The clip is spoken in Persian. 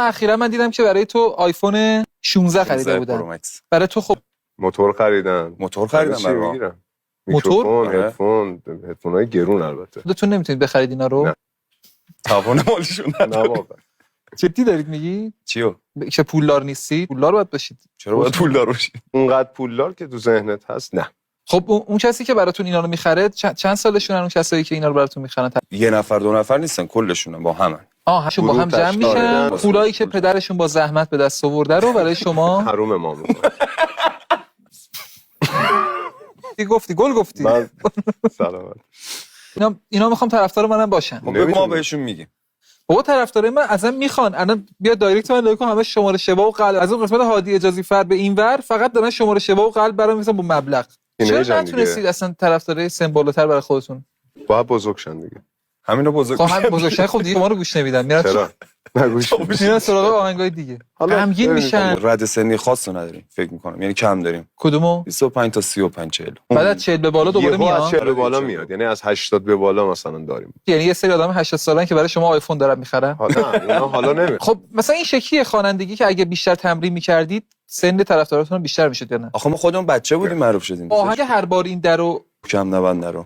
اخیرا من دیدم که برای تو آیفون 16 خریده بودن. برای تو خب موتور خریدن. موتور میگیرم. میکروفون، هدفونای گرون البته. خودتون نمیتونید بخرید اینا رو؟ نه. توان مالیشون نه واقعا. جدی دارید میگی؟ چیو؟ که پولدار نیستی؟ پولدار باید باشید. چرا باید پولدار باشید؟ اونقدر پولدار که تو ذهنت هست نه. خب اون کسی که براتون اینا رو میخره چند سالشونن اون کسایی که اینا رو براتون میخرن؟ یه نفر دو نفر نیستن، کلشونن با همن. همشون با هم جمع میشن، پولایی که پدرشون با زحمت به دست آورده رو برای شما حروم ما میکنه. گفتی گل گفتی. من سلامت. اینا میخوام طرفدار منم باشن. خب ما بهشون میگیم. بابا طرفدارای من ازم میخوان الان بیا دایرکت من لایک همه شماره شبا و قلب از اون قسمت هادی اجازی فر به این ور فقط دارن شماره شبا و قلب برام میذارن با مبلغ. چرا نتونستید اصلا طرفدارای سمبول‌تر برای خودتون؟ باید بزرگ شن دیگه. همینو بزرگ. خب هم بزرگ شن. خب دیگه ما رو گوش نمیدن. چرا؟ میرن سراغ آهنگای دیگه. غمگین میشن. رد سنی خاصی نداریم فکر میکنم، یعنی کم داریم. کدومو؟ 25 تا 35 40. بعد از 40 به بالا دوباره میاد. از 40 به بالا میاد، یعنی از 80 به بالا مثلا داریم. یعنی یه سری آدم 80 سالن که برای شما آیفون دارن میخرن. نه اینا حالا نمیاد. خب مثلا این شکلی خوانندگی که اگه بیشتر تمرین میکردید سن طرفداراتون بیشتر میشد یا نه؟ آخه ما خودمون بچه بودیم معروف شدیم. آهنگ هر بار این درو کم نبند رو